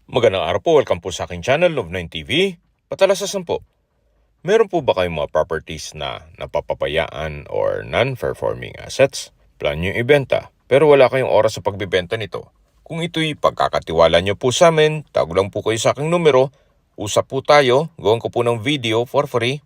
Magandang araw po, welcome po sa aking channel, Love9 TV. Patalasasan po, meron po ba kayong mga properties na napapapayaan or non-performing assets? Plan nyo ibenta, pero wala kayong oras sa pagbibenta nito. Kung ito'y pagkakatiwala nyo po sa amin, tawag lang po kayo sa aking numero, usap po tayo, gawin ko po ng video for free.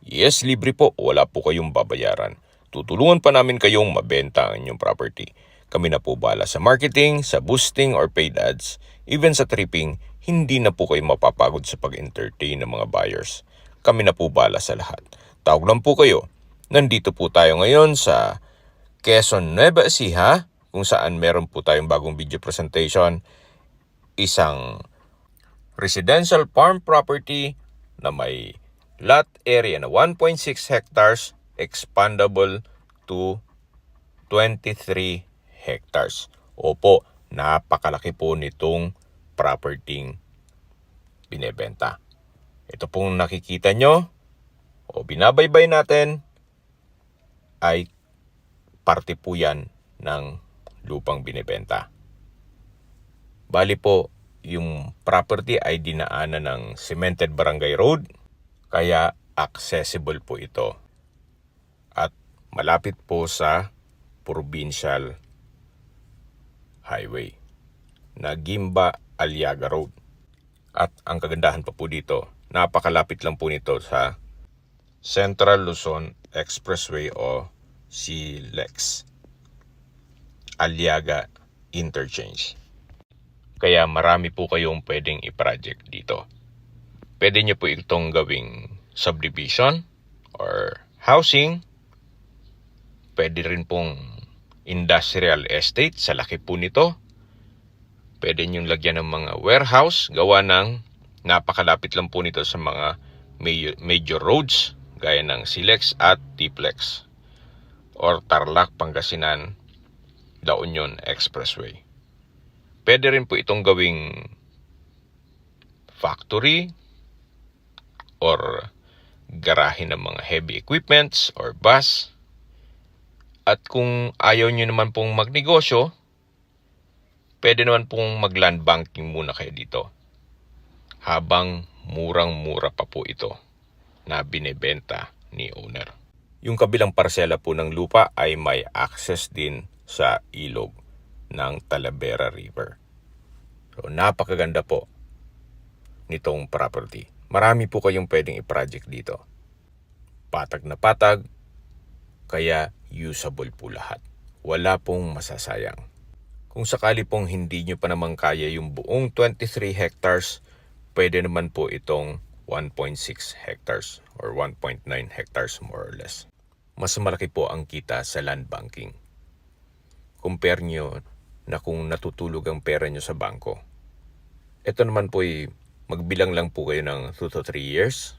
Yes, libre po, wala po kayong babayaran. Tutulungan pa namin kayong mabenta ang inyong property. Kami na po bala sa marketing, sa boosting or paid ads, even sa tripping, hindi na po kayo mapapagod sa pag-entertain ng mga buyers. Kami na po bala sa lahat. Tawag lang po kayo. Nandito po tayo ngayon sa Quezon, Nueva Ecija, kung saan meron po tayong bagong video presentation. Isang residential farm property na may lot area na 1.6 hectares expandable to 23 hectares. Opo, napakalaki po nitong property binebenta. Ito pong nakikita nyo o binabaybay natin ay parte po yan ng lupang binebenta. Bali po, yung property ay dinaanan ng cemented barangay road, kaya accessible po ito. At malapit po sa provincial highway na Gimba Aliaga Road. At ang kagandahan pa po dito, napakalapit lang po nito sa Central Luzon Expressway o CLEX Aliaga Interchange. Kaya marami po kayong pwedeng i-project dito. Pwede nyo po itong gawing subdivision or housing. Pwede rin pong industrial estate, sa laki po nito. Pwede nyo lagyan ng mga warehouse, gawa ng napakalapit lang po nito sa mga major roads, gaya ng SLEX at TPLEX or Tarlac, Pangasinan, La Union Expressway. Pwede rin po itong gawing factory or garahe ng mga heavy equipments or bus. At kung ayaw nyo naman pong magnegosyo, pwede naman pong mag-land banking muna kayo dito. Habang murang-mura pa po ito na binebenta ni owner. Yung kabilang parsela po ng lupa ay may access din sa ilog ng Talavera River. So napakaganda po nitong property. Marami po kayong pwedeng i-project dito. Patag na patag, kaya usable po lahat. Wala pong masasayang. Kung sakali pong hindi nyo pa naman kaya yung buong 23 hectares, pwede naman po itong 1.6 hectares or 1.9 hectares more or less. Mas malaki po ang kita sa land banking. Compare nyo na kung natutulog ang pera nyo sa bangko. Ito naman po ay magbilang lang po kayo ng 2 to 3 years.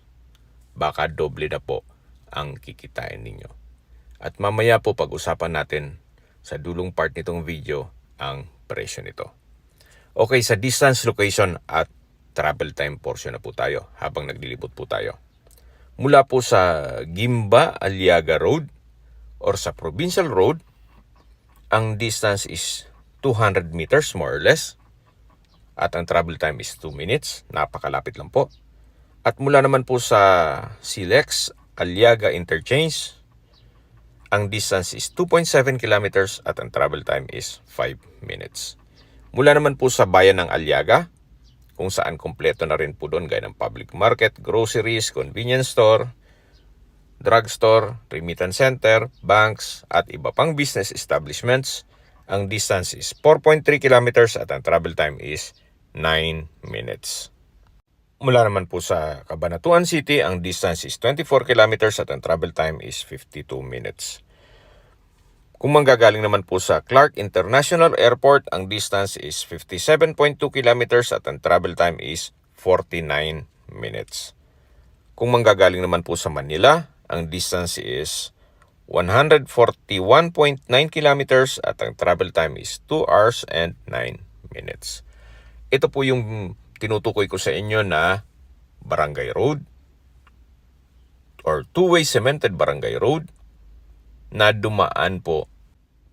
Baka doble na po ang kikitain ninyo. At mamaya po pag-usapan natin sa dulong part nitong video ang presyo nito. Okay, sa distance, location at travel time portion na po tayo habang naglilibot po tayo. Mula po sa Gimba Aliaga Road or sa Provincial Road, ang distance is 200 meters more or less. At ang travel time is 2 minutes. Napakalapit lang po. At mula naman po sa SLEX Aliaga Interchange, ang distance is 2.7 kilometers at ang travel time is 5 minutes. Mula naman po sa bayan ng Aliaga, kung saan kompleto na rin po doon gaya ng public market, groceries, convenience store, drugstore, remittance center, banks, at iba pang business establishments, ang distance is 4.3 kilometers at ang travel time is 9 minutes. Mula naman po sa Cabanatuan City, ang distance is 24 kilometers at ang travel time is 52 minutes. Kung manggagaling naman po sa Clark International Airport, ang distance is 57.2 kilometers at ang travel time is 49 minutes. Kung manggagaling naman po sa Manila, ang distance is 141.9 kilometers at ang travel time is 2 hours and 9 minutes. Ito po yung tinutukoy ko sa inyo na barangay road or two-way cemented barangay road na dumaan po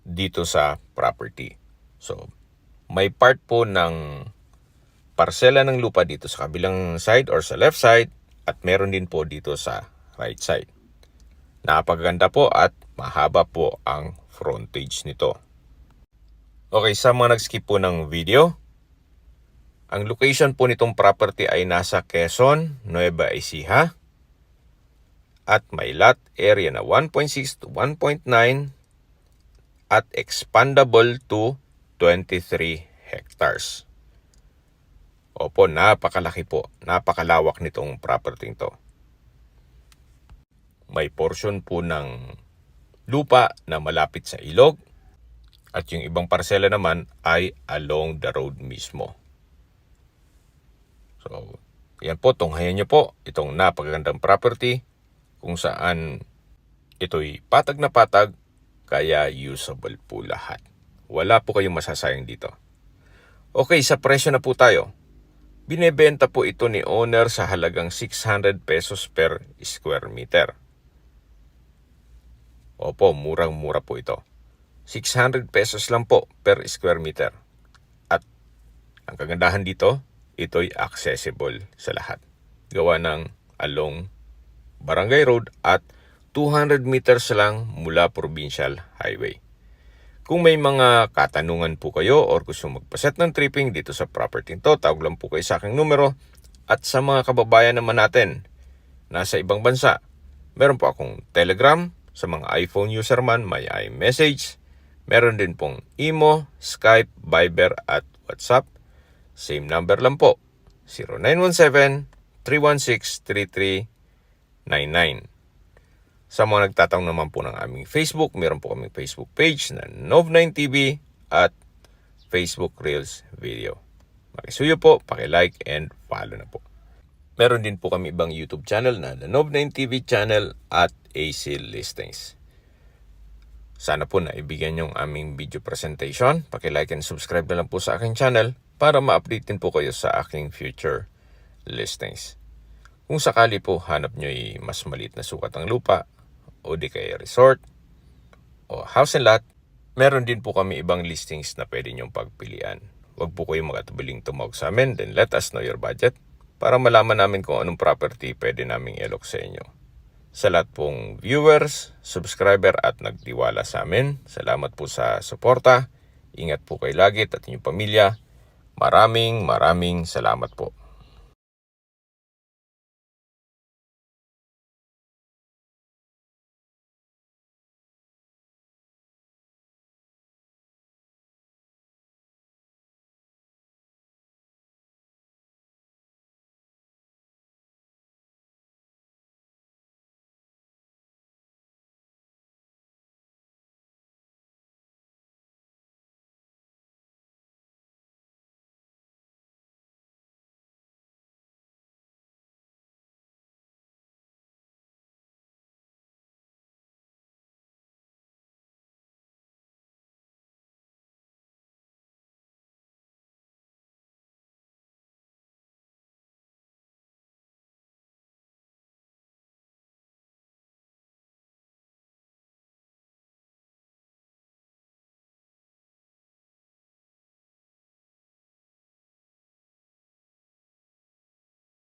dito sa property. So, may part po ng parsela ng lupa dito sa kabilang side or sa left side at meron din po dito sa right side. Napakaganda po at mahaba po ang frontage nito. Okay, sa mga nag-skip po ng video, ang location po nitong property ay nasa Quezon, Nueva Ecija at may lot area na 1.6 to 1.9 at expandable to 23 hectares. Opo, napakalaki po. Napakalawak nitong property to. May portion po ng lupa na malapit sa ilog at yung ibang parsela naman ay along the road mismo. So, yan po, tunghayan nyo po itong napakagandang property kung saan ito'y patag na patag kaya usable po lahat. Wala po kayong masasayang dito. Okay, sa presyo na po tayo. Binebenta po ito ni owner sa halagang 600 pesos per square meter. Opo, murang-mura po ito. 600 pesos lang po per square meter. At ang kagandahan dito, ito'y accessible sa lahat. Gawa ng along Barangay Road at 200 meters lang mula Provincial Highway. Kung may mga katanungan po kayo or gusto magpaset ng tripping dito sa property to, tawag lang po kayo sa aking numero. At sa mga kababayan naman natin nasa ibang bansa, meron po akong Telegram. Sa mga iPhone user man, may iMessage. Meron din pong Imo, Skype, Viber at WhatsApp. Same number lang po, 0917-316-3399. Sa mga nagtatanong naman po ng aming Facebook, meron po kaming Facebook page na Nov9TV at Facebook Reels Video. Makisuyo po, pakilike and follow na po. Meron din po kami ibang YouTube channel na The Nov9TV channel at AC Listings. Sana po na ibigyan yung aming video presentation. Pakilike and subscribe na lang po sa aking channel para ma-update din po kayo sa aking future listings. Kung sakali po hanap nyo mas maliit na sukat ng lupa, o di kaya resort, o house and lot, meron din po kami ibang listings na pwede nyong pagpilian. Huwag po kayong magatubiling tumawag sa amin, then let us know your budget para malaman namin kung anong property pwede naming ilok sa inyo. Sa lahat pong viewers, subscriber at nagtiwala sa amin, salamat po sa suporta. Ingat po kayo lagi at inyong pamilya. Maraming salamat po.